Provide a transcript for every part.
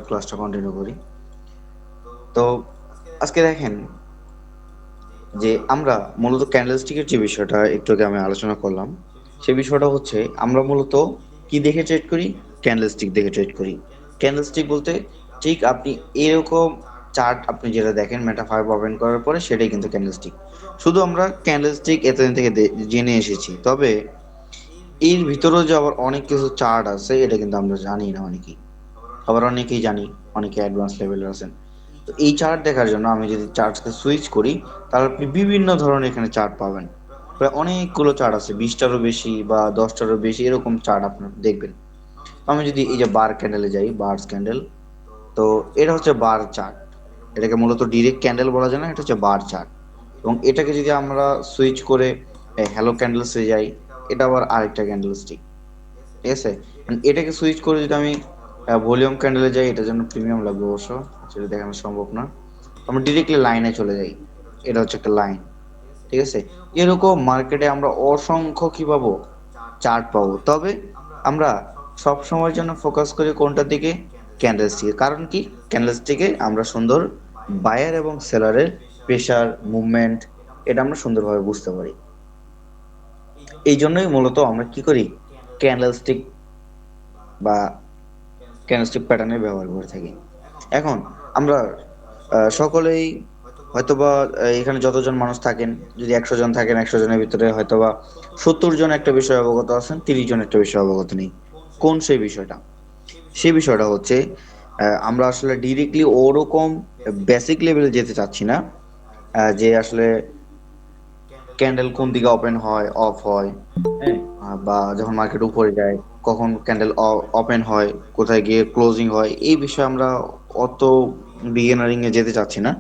ক্লাসটা কন্টিনিউ করি। তো আজকে দেখেন যে আমরা মূলত ক্যান্ডেলস্টিকের যে বিষয়টা একটু আগে আমি আলোচনা করলাম, সে বিষয়টা হচ্ছে আমরা মূলত কি দেখে ট্রেড করি? ক্যান্ডেলস্টিক দেখে ট্রেড করি। ক্যান্ডেলস্টিক বলতে ঠিক আপনি এরকম চার্ট আপনি যেটা দেখেন মেটা 5 ওপেন করার পরে সেটাই কিন্তু ক্যান্ডেলস্টিক। শুধু আমরা ক্যান্ডেলস্টিক এতদিন থেকে জেনে এসেছি, তবে এর ভিতরেও যে আবার অনেক কিছু চার্ট আছে এটা কিন্তু আমরা জানি না অনেকেই। আবার অনেকেই জানি, অনেকে অ্যাডভান্স লেভেলের আছেন। তো এই চার্ট দেখার জন্য আমি যদি চার্টকে সুইচ করি, তাহলে আপনি বিভিন্ন ধরনের এখানে চার্ট পাবেন। প্রায় অনেকগুলো চার্ট আছে, 20টারও বেশি বা 10টারও বেশি এরকম চার্ট আপনার দেখবেন। আমি যদি এই যে বার ক্যান্ডেলে যাই, বার্স ক্যান্ডেল, তো এটা হচ্ছে বার চার্ট। এটাকে মূলত ডিরেক্ট ক্যান্ডেল বলা যায় না, এটা হচ্ছে বার চার্ট। এবং এটাকে যদি আমরা সুইচ করে হ্যালো ক্যান্ডেলসে যাই, এটা আবার আরেকটা ক্যান্ডেল স্টিক। ঠিক আছে, এটাকে সুইচ করে যদি আমি ভলিউম ক্যান্ডেলে যাই, এটার জন্য প্রিমিয়াম লাগবে অবশ্য, সেটা দেখানো সম্ভব না। আমরা ডিরেক্টলি লাইনে চলে যাই, এটা হচ্ছে একটা লাইন। ঠিক আছে, এরকম মার্কেটে আমরা অসংখ্য কি পাবো? চার্ট পাবো। তবে আমরা সব সময়ের জন্য ফোকাস করি কোনটার দিকে? ক্যান্ডেলস্টিকে। কারণ কি? ক্যান্ডেলস্টিকে আমরা সুন্দর বায়ার এবং সেলারের প্রেসার মুভমেন্ট এটা আমরা সুন্দরভাবে বুঝতে পারি। এই জন্যই মূলত আমরা কি করি? ক্যান্ডেলস্টিক বা ক্যান্ডেলস্টিক প্যাটার্নের ব্যবহার করে থাকি। এখন আমরা সকলেই হয়তোবা এখানে যতজন মানুষ থাকেন, যদি 100 জন থাকেন, 100 জনের ভিতরে হয়তোবা 70 জন একটা বিষয়ে অবগত আছেন, 30 জন একটা বিষয়ে অবগত নেই। কোন সেই বিষয়টা? সেই বিষয়টা হচ্ছে আমরা আসলে ডিরেক্টলি ওরকম বেসিক লেভেলে যেতে চাচ্ছি না, যে আসলে ক্যান্ডেল কোন দিকে ওপেন হয় অফ হয়, হ্যাঁ, বা যখন মার্কেট উপরে যায় কখন ক্যান্ডেল ওপেন হয়, কোথায় গিয়ে ক্লোজিং হয়, এই বিষয়ে আমরা অত বিগিনারিং এ যেতে চাচ্ছি না।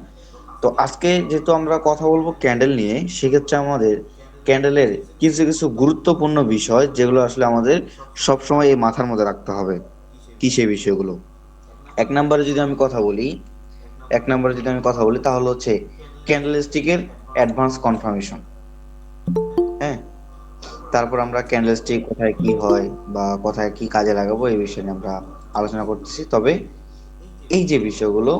তো আজকে যেহেতু আমরা কথা বলবো ক্যান্ডেল নিয়ে, সেক্ষেত্রে আমাদের ক্যান্ডেলের কিছু কিছু গুরুত্বপূর্ণ বিষয় যেগুলো আসলে আমাদের সবসময় এই মাথার মধ্যে রাখতে হবে। কি সেই বিষয়গুলো? এক নম্বরে যদি আমি কথা বলি, তাহলে হচ্ছে ক্যান্ডেল স্টিকের অ্যাডভান্স কনফার্মেশন। হ্যাঁ, তারপর আমরা ক্যান্ডেলস্টিক কোথায় কি হয় বা কোথায় কি কাজে লাগাবো এই বিষয়ে নিয়ে আমরা আলোচনা করতেছি। তবে এই যে বিষয়গুলো,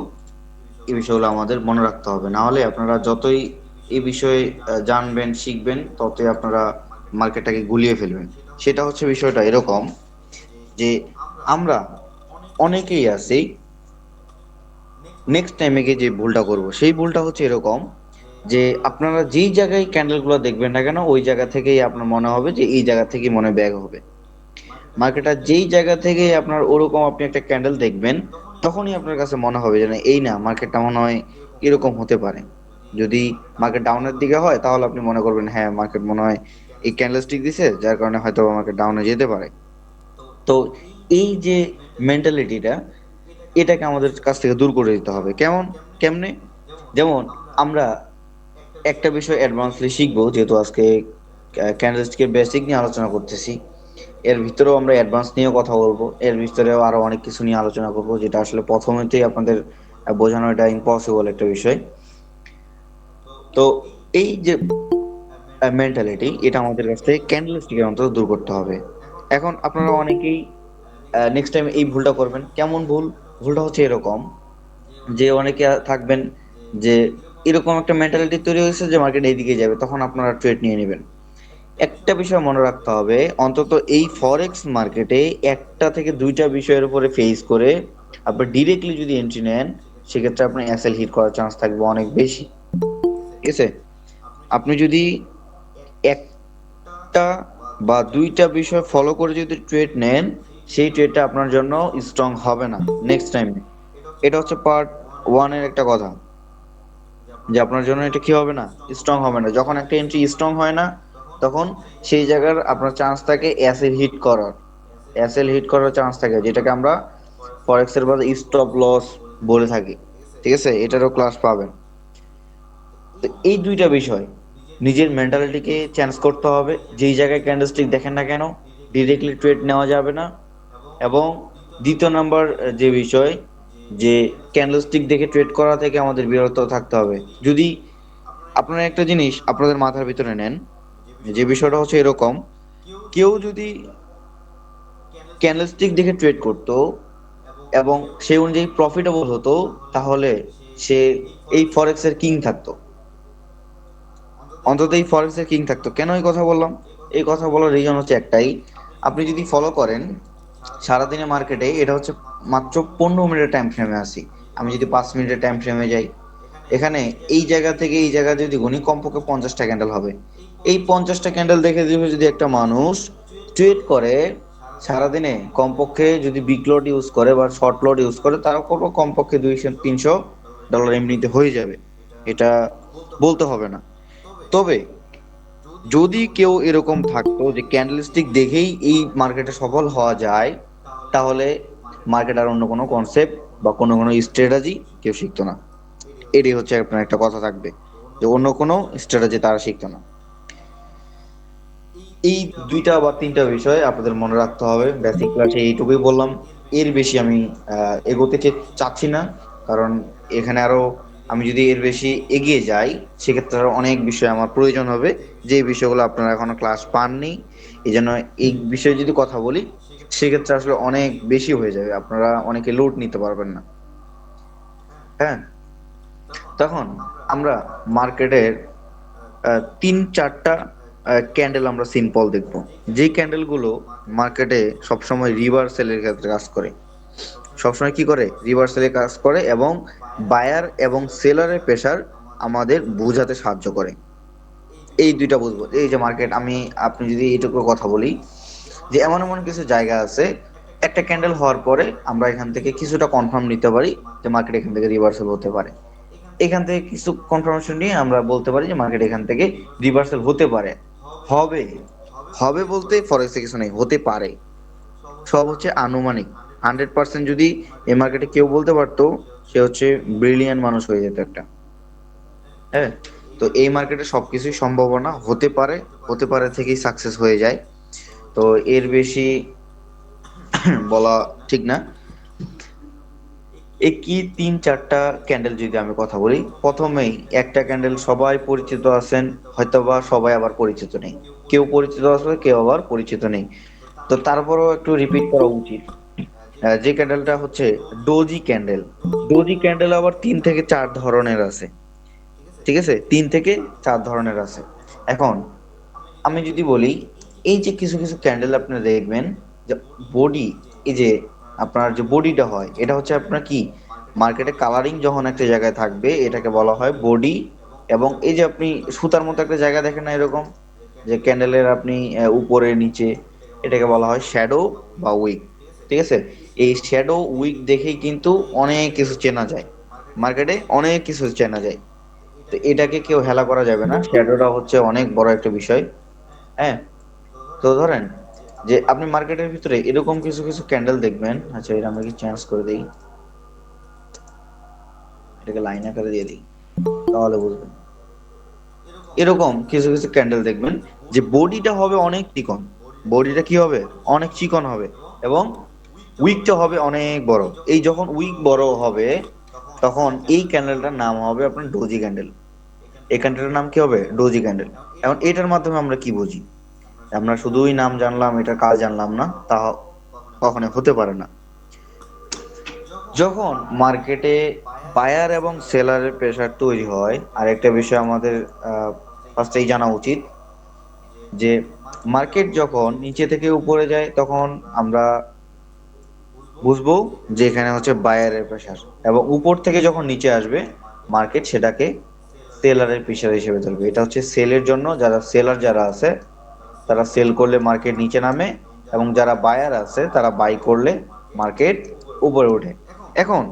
এই বিষয়গুলো আমাদের মনে রাখতে হবে, না হলে আপনারা যতই এই বিষয়ে জানবেন শিখবেন, ততই আপনারা মার্কেটটাকে গুলিয়ে ফেলবেন। সেটা হচ্ছে বিষয়টা এরকম যে আমরা অনেকেই আছি নেক্সট টাইমে গিয়ে যে ভুলটা করব, সেই ভুলটা হচ্ছে এরকম যে আপনারা যেই জায়গায় ক্যান্ডেলগুলো দেখবেন না কেন, ওই জায়গা থেকেই আপনার মনে হবে যে এই জায়গা থেকেই মনে ব্যাগ হবে। মার্কেটার যেই জায়গা থেকে আপনার ওরকম আপনি একটা ক্যান্ডেল দেখবেন, তখনই আপনার কাছে মনে হবে যে না, এই না মার্কেটটা মনে হয় এরকম হতে পারে। যদি মার্কেট ডাউনের দিকে হয়, তাহলে আপনি মনে করবেন হ্যাঁ মার্কেট মনে হয় এই ক্যান্ডেল স্টিক দিছে, যার কারণে হয়তো মার্কেট ডাউনে যেতে পারে। তো এই যে মেন্টালিটিটা, এটাকে আমাদের কাছ থেকে দূর করে দিতে হবে। কেমনে? যেমন আমরা একটা বিষয় অ্যাডভান্সলি শিখবো, যেহেতু আজকে ক্যান্ডেলস্টিকের বেসিক নিয়ে আলোচনা করতেছি, এর ভিতরেও আমরা অ্যাডভান্স নিয়েও কথা বলবো, এর ভিতরেও আরো অনেক কিছু নিয়ে আলোচনা করবো, যেটা আসলে প্রথমেতেই আপনাদের বোঝানো এটা ইম্পসিবল একটা বিষয়। তো এই যে মেন্টালিটি, এটা আমাদের কাছ থেকে ক্যান্ডেলস্টিকের অন্তত দূর করতে হবে। এখন আপনারা অনেকেই নেক্সট টাইম এই ভুলটা করবেন। কেমন ভুল? ভুলটা হচ্ছে এরকম যে অনেকে থাকবেন যে এরকম একটা মেন্টালিটি তৈরি হয়েছে যে মার্কেট এইদিকে যাবে, তখন আপনারা ট্রেড নিয়ে নেবেন। একটা বিষয় মনে রাখতে হবে, অন্তত এই ফরেক্স মার্কেটে একটা থেকে দুইটা বিষয়ের উপরে ফেস করে আপনি ডিরেক্টলি যদি এন্ট্রি নেন, সেক্ষেত্রে আপনার এসএল হিট করার চান্স থাকবে অনেক বেশি। ঠিক আছে, আপনি যদি একটা বা দুইটা বিষয় ফলো করে যদি ট্রেড নেন, সেই ট্রেডটা আপনার জন্য স্ট্রং হবে না নেক্সট টাইম। এটা হচ্ছে পার্ট ওয়ানের একটা কথা, যে আপনার জন্য এটা কি হবে না, স্ট্রং হবে না। যখন একটা এন্ট্রি স্ট্রং হয় না, তখন সেই জায়গার আপনার চান্স থাকে অ্যাসেল হিট করার চান্স থাকে, যেটাকে আমরা ফরেক্স এর বাদে স্টপ লস বলে থাকি। ঠিক আছে, এটারও ক্লাস পাবেন। তো এই দুইটা বিষয়, নিজের মেন্টালিটিকে চেঞ্জ করতে হবে। যেই জায়গায় ক্যান্ডেলস্টিক দেখেন না কেন, ডিরেক্টলি ট্রেড নেওয়া যাবে না। এবং দ্বিতীয় নাম্বার যে বিষয়, যে ক্যান্ডেলস্টিক দেখে ট্রেড করা থেকে আমাদের বিরত থাকতে হবে। যদি আপনারা একটা জিনিস আপনাদের মাথার ভিতরে নেন, যে বিষয়টা হচ্ছে এরকম, কেউ যদি ক্যান্ডেলস্টিক দেখে ট্রেড করতো এবং সেই অনুযায়ী প্রফিটেবল হতো, তাহলে সে এই ফরেক্সের কিং থাকতো। অন্তত এই ফরেক্সের কিং থাকতো। কেন এই কথা বললাম? এই কথা বলার রিজন হচ্ছে একটাই, আপনি যদি ফলো করেন সারাদিনে মার্কেটে, এটা হচ্ছে মাত্র 15 মিনিটের টাইম ফ্রেমে আসি। আমি যদি 5 মিনিটের টাইম ফ্রেমে যাই, এখানে এই জায়গা থেকে এই জায়গা যদি গুনি, কমপক্ষে 50টা ক্যান্ডেল হবে। এই 50টা ক্যান্ডেল দেখে দিবে যদি একটা মানুষ ট্রেড করে সারাদিনে, কমপক্ষে যদি বিগ লট ইউজ করে বা শর্ট লট ইউজ করে, তার কমপক্ষে 200-300 ডলার এমনিতে হয়ে যাবে। এটা বলতে হবে না। তবে যদি কেউ এরকম থাকতো যে ক্যান্ডেলস্টিক দেখেই এই মার্কেটে সফল হওয়া যায়, তাহলে মার্কেট আর অন্য কোনো কনসেপ্ট বা কোনো কোনো স্ট্র্যাটেজি কেউ শিখতো না। এটাই হচ্ছে আপনার একটা কথা থাকবে, যে অন্য কোনো স্ট্র্যাটেজি তারা শিখতো না। এই দুইটা বা তিনটা বিষয় আপনাদের মনে রাখতে হবে। বেসিক ক্লাসে এইটুকুই বললাম, এর বেশি আমি এগোতে চাচ্ছি না। কারণ এখানে আরো আমি যদি এর বেশি এগিয়ে যাই, সেক্ষেত্রে আরো অনেক বিষয় আমার প্রয়োজন হবে, যে বিষয়গুলো আপনারা এখনো ক্লাস পাননি। এই জন্য এই বিষয়ে যদি কথা বলি, সেক্ষেত্রে আসলে অনেক বেশি হয়ে যাবে, আপনারা অনেকে লোড নিতে পারবেন না। হ্যাঁ, তখন আমরা মার্কেটের 3-4টা ক্যান্ডেল আমরা সিম্পল দেখব, যে ক্যান্ডেলগুলো মার্কেটে সবসময় রিভার্সালের ক্ষেত্রে কাজ করে। সবসময় কি করে? রিভার্সালের কাজ করে, এবং বায়ার এবং সেলারের প্রেসার আমাদের বোঝাতে সাহায্য করে। এই দুইটা বুঝবো। এই যে মার্কেট, আপনি যদি এইটুকু কথা বলি, যে এমন এমন কিছু জায়গা আছে, একটা ক্যান্ডেল হওয়ার পরে আমরা এখান থেকে কিছুটা কনফার্ম নিতে পারি যে মার্কেট এখান থেকে রিভার্সাল হতে পারে। এখান থেকে কিছু কনফার্মেশন নিয়ে আমরা বলতে পারি যে মার্কেট এখান থেকে রিভার্সাল হতে পারে। হবে, হবে বলতে ফরেক্সে কিছু নেই, হতে পারে। সব হচ্ছে আনুমানিক। 100% যদি এই মার্কেটে কেউ বলতে পারতো, সে হচ্ছে ব্রিলিয়ান মানুষ হয়ে যেত একটা। হ্যাঁ, তো এই মার্কেটে সবকিছুই সম্ভাবনা, হতে পারে, হতে পারে থেকেই সাকসেস হয়ে যায়। তো এর বেশি বলা ঠিক না। একই 3-4টা ক্যান্ডেল যদি আমি কথা বলি, প্রথমেই একটা ক্যান্ডেল সবাই পরিচিত আছেন, হয়তোবা সবাই আবার পরিচিত নেই। কেউ পরিচিত আছে, কেউ আবার পরিচিত নেই। তো তারপরেও একটু রিপিট করা উচিত। যে ক্যান্ডেলটা হচ্ছে ডোজি ক্যান্ডেল। ডোজি ক্যান্ডেল আবার 3 থেকে 4 ধরনের আছে। ঠিক আছে, 3 থেকে 4 ধরনের আছে। এখন আমি যদি বলি, এই যে কিছু কিছু ক্যান্ডেল আপনি দেখবেন যে বডি, এই যে আপনার যে বডিটা হয়, এটা হচ্ছে আপনার কি, মার্কেটে কালারিং যখন একটা জায়গায় থাকবে, এটাকে বলা হয় বডি। এবং এই যে আপনি সুতার মতো একটা জায়গা দেখেন না এরকম, যে ক্যান্ডেলের আপনি উপরে নিচে, এটাকে বলা হয় শ্যাডো বা উইক। ঠিক আছে, এই শ্যাডো উইক দেখেই কিন্তু অনেক কিছু চেনা যায়, মার্কেটে অনেক কিছু চেনা যায়। তো এটাকে কেউ হেলা করা যাবে না, শ্যাডোটা হচ্ছে অনেক বড় একটা বিষয়। হ্যাঁ, তো ধরেন যে আপনি মার্কেটের ভিতরে এরকম কিছু কিছু ক্যান্ডেল দেখবেন। আচ্ছা, এটা আমরা কি চেঞ্জ করে দিই, এটাকে লাইন আকারে দিয়ে দিই, তাহলে বুঝবেন। এরকম কিছু কিছু ক্যান্ডেল দেখবেন যে বডিটা হবে অনেক চিকন, বডিটা কি হবে, অনেক চিকন হবে, এবং উইকটা হবে অনেক বড়। এই যখন উইক বড় হবে, তখন এই ক্যান্ডেলটার নাম হবে আপনার ডোজি ক্যান্ডেল। এই ক্যান্ডেলটার নাম কি হবে? Doji candle. এখন এটার মাধ্যমে আমরা কি বুঝি? আমরা শুধুই নাম জানলাম, এটার কাজ জানলাম না, তা কখনো হতে পারে না। যখন মার্কেটে বায়ার এবং সেলারের প্রেসার তৈরি হয়, আর একটা বিষয় আমাদের ফার্স্টেই জানা উচিত, যে মার্কেট যখন নিচে থেকে উপরে যায়, তখন আমরা বুঝবো যে এখানে হচ্ছে বায়ারের প্রেসার, এবং উপর থেকে যখন নিচে আসবে মার্কেট, সেটাকে সেলারের প্রেসার হিসেবে ধরবে। এটা হচ্ছে সেলের জন্য, যারা সেলার যারা আছে তারা সেল করলে মার্কেট নিচে নামে, এবং যারা বায়ার আছে তারা বাই করলে মার্কেট উপরে ওঠে। এখন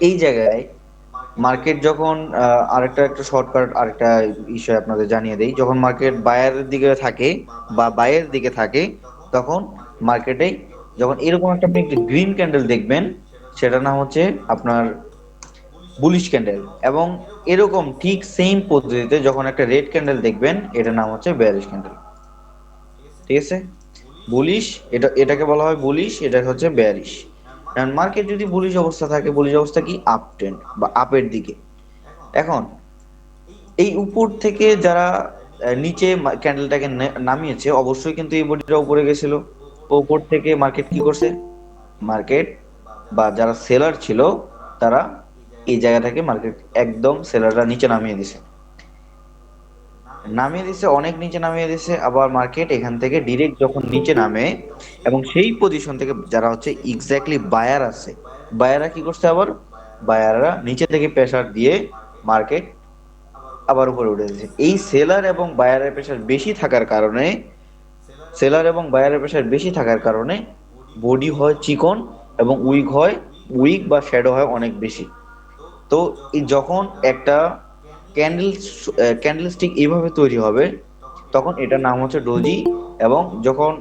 এই জায়গায় মার্কেট যখন আরেকটা একটা শর্টকাট আরেকটা বিষয় আপনাদের জানিয়ে দেই, যখন মার্কেট বায়ারের দিকে থাকে বা বাইয়ের দিকে থাকে, তখন মার্কেটে যখন এরকম একটা আপনি একটা গ্রিন ক্যান্ডেল দেখবেন, সেটার নাম হচ্ছে আপনার বুলিশ ক্যান্ডেল। এবং এরকম ঠিক সেম পদ্ধতিতে যখন একটা রেড ক্যান্ডেল দেখবেন, এটার নাম হচ্ছে বেয়ারিশ ক্যান্ডেল। ঠিক আছে, বুলিশ, এটাকে বলা হয় বুলিশ, এটা হচ্ছে বেয়ারিশ। কারণ মার্কেট যদি বুলিশ অবস্থা থাকে, বুলিশ অবস্থা কি, আপ ট্রেন্ড বা আপের দিকে। এখন এই উপর থেকে যারা নিচে ক্যান্ডেলটাকে নামিয়েছে, অবশ্যই কিন্তু এই বডিটা উপরে গেছিল। তো উপর থেকে মার্কেট কি করছে? মার্কেট বা যারা সেলার ছিল তারা এই জায়গাটাকে মার্কেট একদম সেলাররা নিচে নামিয়ে দিছে, নামিয়ে দিছে, অনেক নিচে নামিয়ে দিছে। আবার মার্কেট এখান থেকে ডিরেক্ট যখন নিচে নামে এবং সেই পজিশন থেকে যারা হচ্ছে এক্স্যাক্টলি বায়ার আছে, বায়াররা কি করছে, আবার বায়াররা নিচে থেকে প্রেসার দিয়ে মার্কেট আবার উপরে উঠে দিয়েছে। এই সেলার এবং বায়ারের প্রেসার বেশি থাকার কারণে, সেলার এবং বায়ারের প্রেসার বেশি থাকার কারণে বডি হয় চিকন এবং উইক বা শ্যাডো হয় অনেক বেশি। তো এই যখন একটা ক্যান্ডেল ক্যান্ডেলস্টিক এইভাবে তৈরি হবে তখন এটার নাম হচ্ছে ডোজি। এবং যখন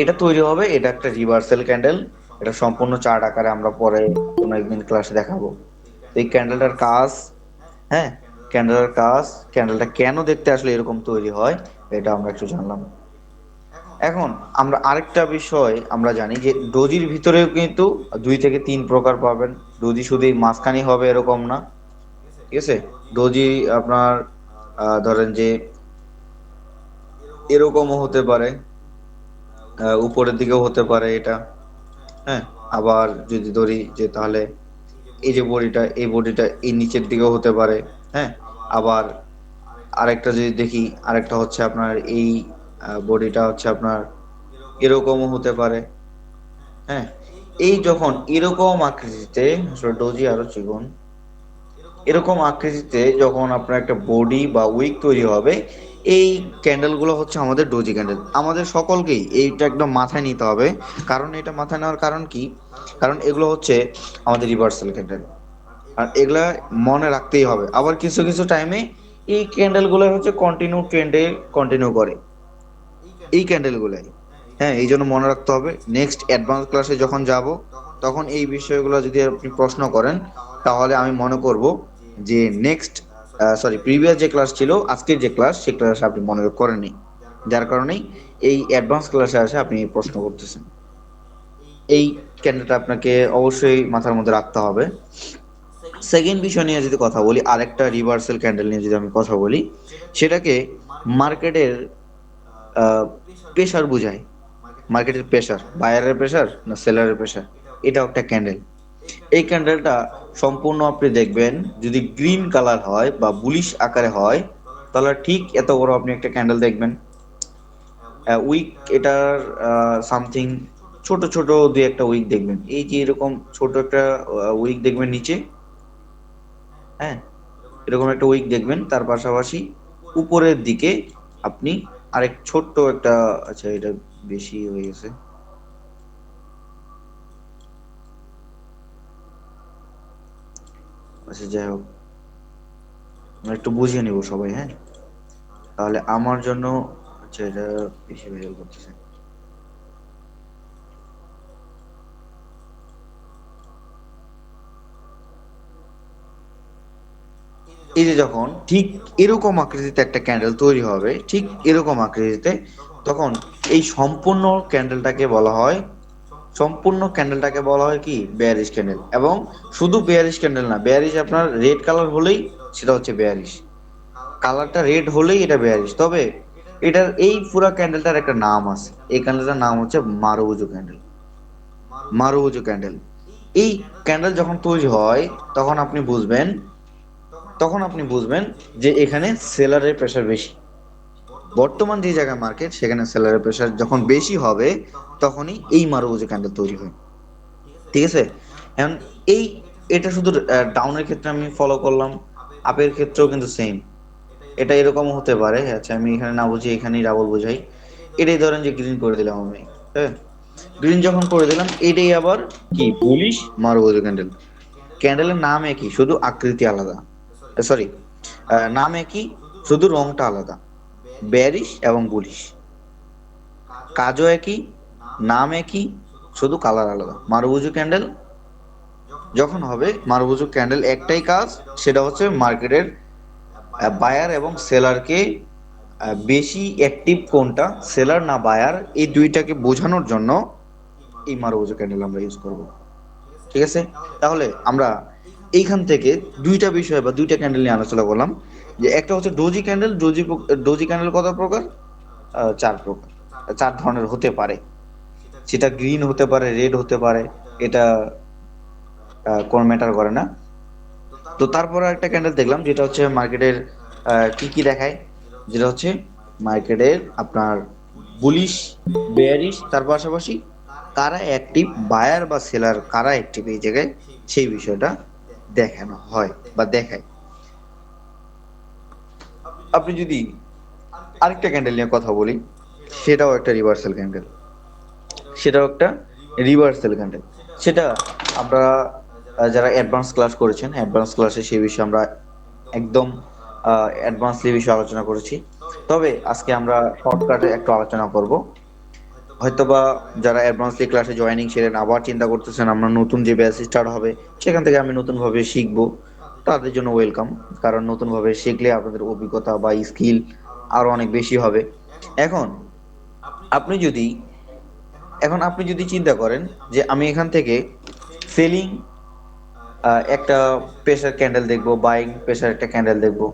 এটা তৈরি হবে, এটা একটা রিভার্সাল ক্যান্ডেল। এটা সম্পূর্ণ চার্ট আকারে আমরা পরে কোনো একদিন ক্লাসে দেখাবো। তো এই ক্যান্ডেলটার কাজ, হ্যাঁ, ক্যান্ডেলের কাজ, ক্যান্ডেলটা কেন দেখতে আসলে এরকম তৈরি হয়, এটা আমরা একটু জানলাম। এখন আমরা আরেকটা বিষয় আমরা জানি যে ডোজির ভিতরেও কিন্তু 2 থেকে 3 প্রকার পাবেন। ডোজি শুধু এই মাঝখানে হবে এরকম না, ঠিক আছে। ডোজি আপনার ধরেন যে এরকমও হতে পারে, উপরের দিকেও হতে পারে এটা, হ্যাঁ। আবার যদি ধরি যে তাহলে এই যে বডিটা, এই বডিটা এই নিচের দিকেও হতে পারে, হ্যাঁ। আবার আরেকটা যদি দেখি, আরেকটা হচ্ছে আপনার এই বডিটা হচ্ছে আপনার এরকমও হতে পারে, হ্যাঁ। এই যখন এরকম আকৃতিতে, আসলে ডোজি আরো চিকন, এরকম আকৃতিতে যখন আপনার একটা বডি বা উইক তৈরি হবে, এই ক্যান্ডেলগুলো হচ্ছে আমাদের ডোজি ক্যান্ডেল। আমাদের সকলকেই এইটা একদম মাথায় নিতে হবে। কারণ এটা মাথায় নেওয়ার কারণ কি, কারণ এগুলো হচ্ছে আমাদের রিভার্সাল ক্যান্ডেল, আর এগুলা মনে রাখতেই হবে। আবার কিছু কিছু টাইমে এই ক্যান্ডেলগুলো হচ্ছে কন্টিনিউ ট্রেন্ডে কন্টিনিউ করে, এই ক্যান্ডেলগুলাই, হ্যাঁ। এই জন্য মনে রাখতে হবে, নেক্সট অ্যাডভান্স ক্লাসে যখন যাব তখন এই বিষয়গুলো যদি আপনি প্রশ্ন করেন তাহলে আমি মনে করব যে নেক্সট, সরি, প্রিভিয়াস যে ক্লাস ছিল, আজকের যে ক্লাস, সেই ক্লাসে আপনি মনে করেননি, যার কারণেই এই অ্যাডভান্স ক্লাসে আসে আপনি প্রশ্ন করতেছেন। এই ক্যান্ডেলটা আপনাকে অবশ্যই মাথার মধ্যে রাখতে হবে। সেকেন্ড বিষয় নিয়ে যদি কথা বলি, আরেকটা রিভার্সাল ক্যান্ডেল নিয়ে যদি আমি কথা বলি, সেটাকে মার্কেটের প্রেশার বোঝায়। মার্কেটের প্রেশার, বায়ারের প্রেশার না সেলারের প্রেশার, এটাও একটা ক্যান্ডেল। এই ক্যান্ডেলটা সম্পূর্ণ আপনি দেখবেন যদি গ্রিন কালার হয় বা বুলিশ আকারে হয়, তাহলে ঠিক এত বড় আপনি একটা ক্যান্ডেল দেখবেন। উইক এটার সামথিং ছোট ছোট দুই একটা উইক দেখবেন, এই যে এরকম ছোট একটা উইক দেখবেন নিচে, হ্যাঁ। এরকম একটা উইক দেখবেন, তার পাশাপাশি উপরের দিকে আপনি আরেক ছোট্ট একটা, আচ্ছা এটা বেশি হয়ে গেছে, আচ্ছা যাই হোক, আমরা একটু বুঝিয়ে নিব সবাই, হ্যাঁ। তাহলে আমার জন্য, আচ্ছা এটা বেশি ভেজাল করতেছে। এই যে যখন ঠিক এরকম আকৃতিতে একটা ক্যান্ডেল তৈরি হবে, ঠিক এরকম আকৃতিতে, তখন এই সম্পূর্ণ ক্যান্ডেলটাকে বলা হয় কি, বেয়ারিশ ক্যান্ডেল। এবং শুধু বেয়ারিশ ক্যান্ডেল না, বেয়ারিশ আপনার রেড কালার হলেই সেটা হচ্ছে বেয়ারিশ, কালারটা রেড হলেই এটা বেয়ারিশ। তবে এটার এই পুরা ক্যান্ডেলটার একটা নাম আছে, এই ক্যান্ডেলটার নাম হচ্ছে মারুবুজু ক্যান্ডেল। মারুবুজু ক্যান্ডেল, এই ক্যান্ডেল যখন তৈরি হয় তখন আপনি বুঝবেন, যে এখানে সেলারের প্রেশার বেশি। বর্তমান যে জায়গায় মার্কেট, সেখানে সেলারের প্রেশার যখন বেশি হবে তখনই এই মারুবুজু ক্যান্ডেল তৈরি হয়, ঠিক আছে। এখন এই, এটা শুধু ডাউনের ক্ষেত্রে আমি ফলো করলাম, আপের ক্ষেত্রেও কিন্তু সেম। এটা এরকম হতে পারে, আচ্ছা আমি এখানে না বুঝি এখানেই ডাবল বোঝাই। এটাই ধরেন যে গ্রিন করে দিলাম আমি, হ্যাঁ। গ্রিন যখন করে দিলাম, এটাই আবার কি, বুলিশ মারুবুজু ক্যান্ডেল। ক্যান্ডেলের নাম একই, শুধু আকৃতি আলাদা, সরি, নাম একই, শুধু রংটা আলাদা। বেয়ারিশ এবং বুলিশ, কাজও একই, নাম একই, শুধু কালার আলাদা। মারুবুজু ক্যান্ডেল যখন হবে, মারুবুজু ক্যান্ডেল একটাই কাজ, সেটা হচ্ছে মার্কেটের বায়ার এবং সেলারকে, বেশি অ্যাক্টিভ কোনটা, সেলার না বায়ার, এই দুইটাকে বোঝানোর জন্য এই মারুবুজু ক্যান্ডেল আমরা ইউজ করব, ঠিক আছে। তাহলে আমরা এইখান থেকে দুইটা বিষয় বা দুইটা ক্যান্ডেল নিয়ে আলোচনা করলাম। যে একটা হচ্ছে ডোজি ক্যান্ডেল, ডোজি ক্যান্ডেল কত প্রকার, 4 প্রকার, 4 ধরনের হতে পারে। সেটা গ্রিন হতে পারে, রেড হতে পারে, এটা কোনো ম্যাটার করে না। তো তারপর একটা ক্যান্ডেল দেখলাম যেটা হচ্ছে মার্কেটের কি কি দেখায়, যেটা হচ্ছে মার্কেটের আপনার বুলিশ, বেয়ারিশ, তার পাশাপাশি কারা অ্যাক্টিভ, বায়ার বা সেলার কারা অ্যাক্টিভ এই জায়গায়, সেই বিষয়টা দেখানো হয় বা দেখায়। আপনি যদি আরেকটা ক্যান্ডেল নিয়ে কথা বলি, সেটাও একটা রিভার্সাল ক্যান্ডেল, সেটাও একটা রিভার্সাল ক্যান্ডেল। সেটা আমরা যারা অ্যাডভান্স ক্লাস করেছেন, অ্যাডভান্স ক্লাসে সেই বিষয়ে আমরা একদম অ্যাডভান্সলি বিষয়ে আলোচনা করেছি। তবে আজকে আমরা শর্টকাটে একটু আলোচনা করব। হয়তোবা যারা অ্যাডভান্সলি ক্লাসে জয়েনিং ছিলেন আবার চিন্তা করতেছেন আমরা নতুন যে ব্যাচ স্টার্ট হবে সেখান থেকে আমি নতুনভাবে শিখবো, তাদের জন্য ওয়েলকাম। কারণ নতুনভাবে শিখলে আপনাদের অভিজ্ঞতা বা স্কিল আরো অনেক বেশি হবে। এখন আপনি যদি আপনি যদি চিন্তা করেন যে আমি এখান থেকে সেলিং একটা প্রেসার ক্যান্ডেল দেখবো, বাইং প্রেসার একটা ক্যান্ডেল দেখবো,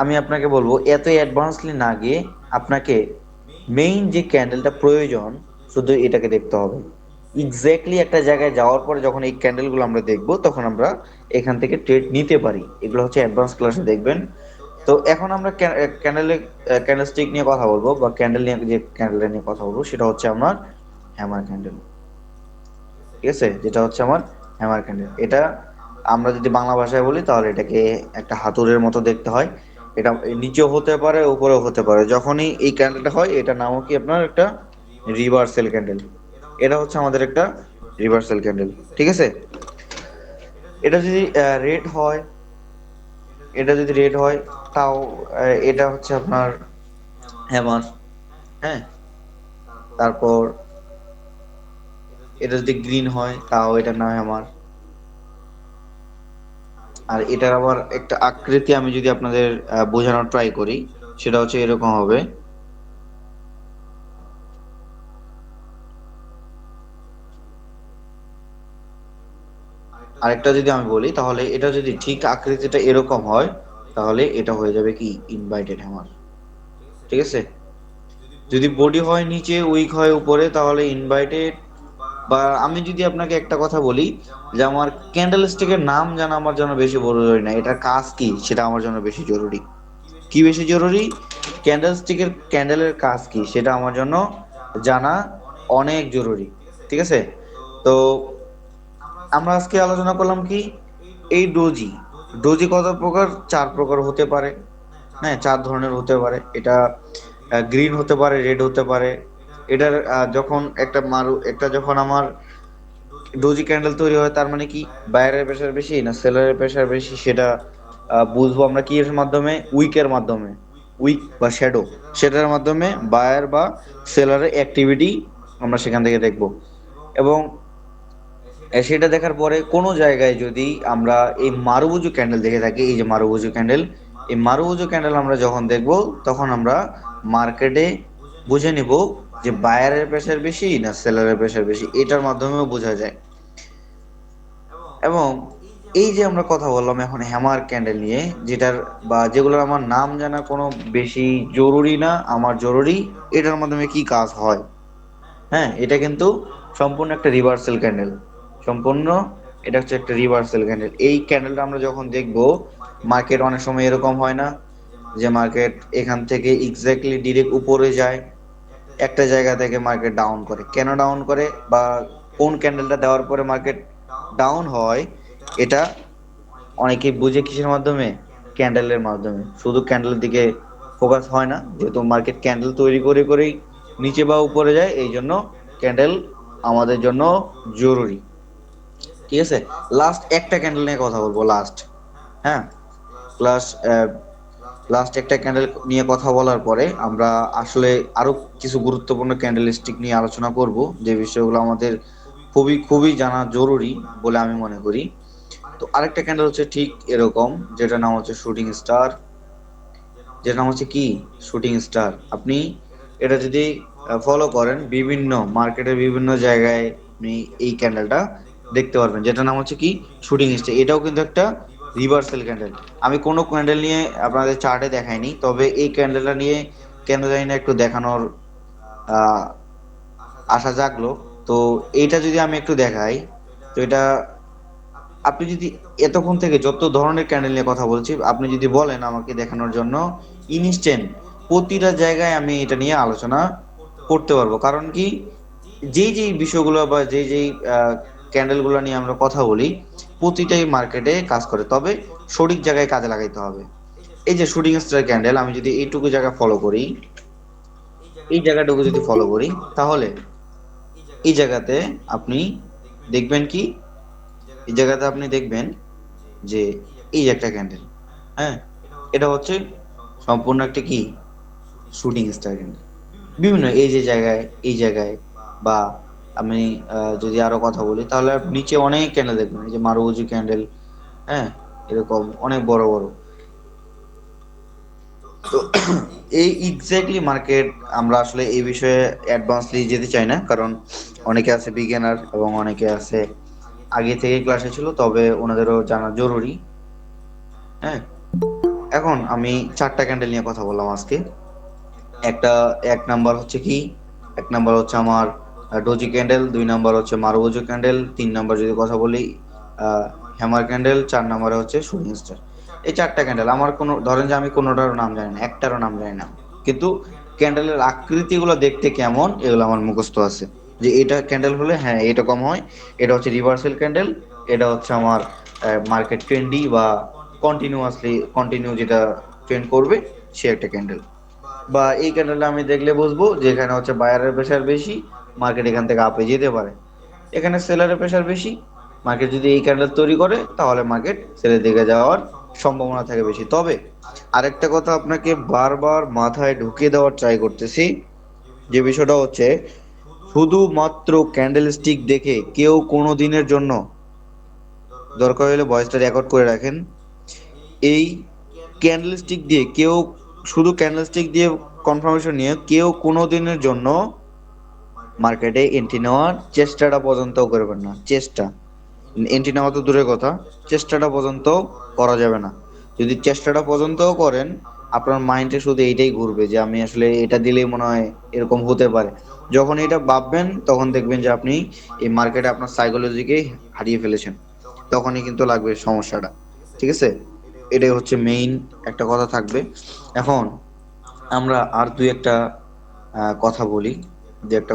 আমি আপনাকে বলবো এত অ্যাডভান্সলি না গিয়ে আপনাকে মেইন যে ক্যান্ডেলটা প্রয়োজন শুধু এটাকে দেখতে হবে। এক্স্যাক্টলি একটা জায়গায় যাওয়ার পরে যখন এই ক্যান্ডেলগুলো আমরা দেখবো তখন আমরা এখান থেকে ট্রেড নিতে পারি। এগুলো হচ্ছে অ্যাডভান্স ক্লাসে দেখবেন। তো এখন আমরা ক্যান্ডেলস্টিক নিয়ে কথা বলবো বা ক্যান্ডেল নিয়ে, যে ক্যান্ডেল নিয়ে কথা বলবো সেটা হচ্ছে আমার হ্যামার ক্যান্ডেল। ঠিক আছে, যেটা হচ্ছে আমার হ্যামার ক্যান্ডেল। এটা আমরা যদি বাংলা ভাষায় বলি তাহলে এটাকে একটা হাতুড়ের মতো দেখতে হয়। এটা নিচেও হতে পারে উপরেও হতে পারে। যখনই এই ক্যান্ডেলটা হয় এটা নামও কি আপনার একটা রিভার্সাল ক্যান্ডেল। এটা হচ্ছে আমাদের একটা রিভার্সাল ক্যান্ডেল। ঠিক আছে, এটা যদি রেড হয়, এটা যদি রেড হয় তাও এটা হচ্ছে আপনার হ্যামার। হ্যাঁ, তারপর এটা যদি গ্রিন হয় তাও এটার নাম হ্যামার। আর এটার আবার একটা আকৃতি আমি যদি আপনাদের বোঝানোর ট্রাই করি সেটা হচ্ছে এরকম হবে। আরেকটা যদি আমি বলি তাহলে এটা যদি ঠিক আকৃতিটা এরকম হয় তাহলে এটা হয়ে যাবে কি ইনভাইটেড হ্যামার। ঠিক আছে, যদি বডি হয় নিচে উইক হয় উপরে তাহলে ইনভাইটেড। বা আমি যদি আপনাকে একটা কথা বলি যে আমার ক্যান্ডেল স্টিকের নাম জানা আমার জন্য বেশি জরুরি না, এটার কাজ কি সেটা আমার জন্য বেশি জরুরি। কি বেশি জরুরি? ক্যান্ডেল স্টিকের ক্যান্ডেলের কাজ কি সেটা আমার জন্য জানা অনেক জরুরি। ঠিক আছে, তো আমরা আজকে আলোচনা করলাম কি এই ডোজি। ডোজি কত প্রকার? চার প্রকার হতে পারে। হ্যাঁ, চার ধরনের হতে পারে। এটা গ্রিন হতে পারে, রেড হতে পারে। এটার একটা যখন আমার ডোজি ক্যান্ডেল তৈরি হয় তার মানে কি বায়ারের প্রেশার বেশি না সেলারের প্রেশার বেশি সেটা বুঝবো আমরা কি এর মাধ্যমে? উইকের মাধ্যমে। উইক বা শ্যাডো, সেটার মাধ্যমে বায়ার বা সেলারের অ্যাক্টিভিটি আমরা সেখান থেকে দেখব। এবং সেটা দেখার পরে কোনো জায়গায় যদি আমরা এই মারুবুজু ক্যান্ডেল দেখে থাকি, এই যে মারুবুজু ক্যান্ডেল, এই মারুবুজু ক্যান্ডেল আমরা যখন দেখব তখন আমরা মার্কেটে বুঝে নিব যে বায়ারের প্রেশার বেশি না সেলারের প্রেশার বেশি, এটার মাধ্যমেও বোঝা যায়। এবং এই যে আমরা কথা বললাম এখন হ্যামার ক্যান্ডেল নিয়ে, যেটার বা যেগুলোর আমার নাম জানা কোনো বেশি জরুরি না, আমার জরুরি এটার মাধ্যমে কি কাজ হয়। হ্যাঁ, এটা কিন্তু সম্পূর্ণ একটা রিভার্সাল ক্যান্ডেল। সম্পূর্ণ এটা হচ্ছে একটা রিভার্সাল ক্যান্ডেল। এই ক্যান্ডেলটা আমরা যখন দেখব মার্কেট অনেক সময় এরকম হয় না যে মার্কেট এখান থেকে এক্স্যাক্টলি ডিরেক্ট উপরে যায়, একটা জায়গা থেকে মার্কেট ডাউন করে। কেন ডাউন করে বা কোন ক্যান্ডেলটা দেওয়ার পরে মার্কেট ডাউন হয় এটা অনেকেই বুঝে কিসের মাধ্যমে? ক্যান্ডেলের মাধ্যমে। শুধু ক্যান্ডেলের দিকে ফোকাস হয় না, যেহেতু মার্কেট ক্যান্ডেল তৈরি করে করেই নিচে বা উপরে যায়, এই জন্য ক্যান্ডেল আমাদের জন্য জরুরি। ঠিক আছে, লাস্ট একটা ক্যান্ডেল নিয়ে কথা বলবো, লাস্ট। হ্যাঁ, লাস্ট লাস্ট একটা ক্যান্ডেল নিয়ে কথা বলার পরে আমরা আসলে আরো কিছু গুরুত্বপূর্ণ ক্যান্ডেল স্টিক নিয়ে আলোচনা করব, যে বিষয়গুলো আমাদের খুবই খুবই জানা জরুরি বলে আমি মনে করি। তো আরেকটা ক্যান্ডেল হচ্ছে ঠিক এরকম, যেটার নাম হচ্ছে শুটিং স্টার। যেটার নাম হচ্ছে কি শুটিং স্টার। আপনি এটা যদি ফলো করেন বিভিন্ন মার্কেটের বিভিন্ন জায়গায় আপনি এই ক্যান্ডেলটা দেখতে পারবেন, যেটার নাম হচ্ছে কি শুটিং স্টার। এটাও কিন্তু একটা রিভার্সাল ক্যান্ডেল। আমি কোনো ক্যান্ডেল নিয়ে আপনাদের চার্টে দেখাইনি, তবে এই ক্যান্ডেলটা নিয়ে কেন জানি না একটু দেখানোর আহ আশা জাগলো। তো এইটা যদি আমি একটু দেখাই, তো এটা আপনি যদি এতক্ষণ থেকে যত ধরনের ক্যান্ডেল নিয়ে কথা বলছি, আপনি যদি বলেন আমাকে দেখানোর জন্য, ইনস্ট্যান্ট প্রতিটা জায়গায় আমি এটা নিয়ে আলোচনা করতে পারবো। কারণ কি, যেই যেই বিষয়গুলো বা যেই যেই ক্যান্ডেলগুলো নিয়ে আমরা কথা বলি, প্রতিটাই মার্কেটে কাজ করে, তবে সঠিক জায়গায় কাজে লাগাইতে হবে। এই যে শুটিং স্টার ক্যান্ডেল, আমি যদি এইটুকু জায়গা ফলো করি, এই জায়গাটুকু যদি ফলো করি, তাহলে এই জায়গাতে আপনি দেখবেন কি, এই জায়গাতে আপনি দেখবেন যে এই যে একটা ক্যান্ডেল, হ্যাঁ, এটা হচ্ছে সম্পূর্ণ একটা কি, শুটিং স্টার ক্যান্ডেল। বিভিন্ন এই যে জায়গায়, এই জায়গায়, বা আমি যদি আরো কথা বলি, তাহলে আপনি নিচে অনেক ক্যান্ডেল দেখবেন, এই যে মারুজি ক্যান্ডেল, হ্যাঁ, এরকম অনেক বড় বড়। তো এই এক্স্যাক্টলি মার্কেট, আমরা আসলে এই বিষয়ে অ্যাডভান্সলি যেতে চাই না, কারণ অনেকে আছে বিগিনার এবং অনেকে আছে আগে থেকে ক্লাসে ছিল, তবে ওনাদেরও জানা জরুরি। হ্যাঁ, এখন আমি চারটা ক্যান্ডেল নিয়ে কথা বললাম আজকে। একটা, এক নাম্বার হচ্ছে কি, এক নাম্বার হচ্ছে আমার ডোজি ক্যান্ডেল, দুই নাম্বার হচ্ছে মারুবোজো ক্যান্ডেল, তিন নাম্বার যদি কথা বলি হ্যামার ক্যান্ডেল, চার নাম্বারে হচ্ছে শুটিং স্টার। এই চারটা ক্যান্ডেল আমার কোনো, ধরেন যে আমি কোনোটারও নাম জানি না, একটারও নাম জানি না, কিন্তু ক্যান্ডেলের আকৃতিগুলো দেখতে কেমন এগুলো আমার মুখস্থ আছে। যে এটা ক্যান্ডেল হলে হ্যাঁ এরকম হয়, এটা হচ্ছে রিভার্সাল ক্যান্ডেল, এটা হচ্ছে আমার মার্কেট ট্রেন্ডি বা কন্টিনিউ যেটা ট্রেন্ড করবে সে একটা ক্যান্ডেল। বা এই ক্যান্ডেলটা আমি দেখলে বুঝবো যে এখানে হচ্ছে বায়ারের প্রেশার বেশি, মার্কেট এখান থেকে আপে যেতে পারে। এখানে সেলারের প্রেশার বেশি, মার্কেট যদি এই ক্যান্ডেল তৈরি করে তাহলে মার্কেট সেলের দিকে যাওয়ার সম্ভাবনা থাকে বেশি। তবে আরেকটা কথা আপনাকে বারবার মাথায় ঢুকিয়ে দেওয়ার ট্রাই করতেছি, যে বিষয়টা হচ্ছে, শুধুমাত্র ক্যান্ডেল স্টিক দেখে কেউ কোনো দিনের জন্য, দরকার হলে ভয়েসটা রেকর্ড করে রাখেন, এই ক্যান্ডেলস্টিক দিয়ে কেউ, শুধু ক্যান্ডেলস্টিক দিয়ে কনফার্মেশন নিয়ে কেউ কোনো দিনের জন্য মার্কেটে এন্ট্রি নেওয়ার চেষ্টাটা পর্যন্ত করবেন না। চেষ্টা, এন্ট্রি নেওয়া তো দূরের কথা, চেষ্টাটা পর্যন্ত করা যাবে না। যদি চেষ্টাটা পর্যন্তও করেন, আপনার মাইন্ডে শুধু এইটাই ঘুরবে যে আমি আসলে এটা দিলেই মনে হয় এরকম হতে পারে। যখন এটা ভাববেন তখন দেখবেন যে আপনি এই মার্কেটে আপনার সাইকোলজিকে হারিয়ে ফেলেছেন, তখনই কিন্তু লাগবে সমস্যাটা। ঠিক আছে, এটাই হচ্ছে মেইন একটা কথা থাকবে। এখন আমরা আর দুই একটা কথা বলি, যে একটা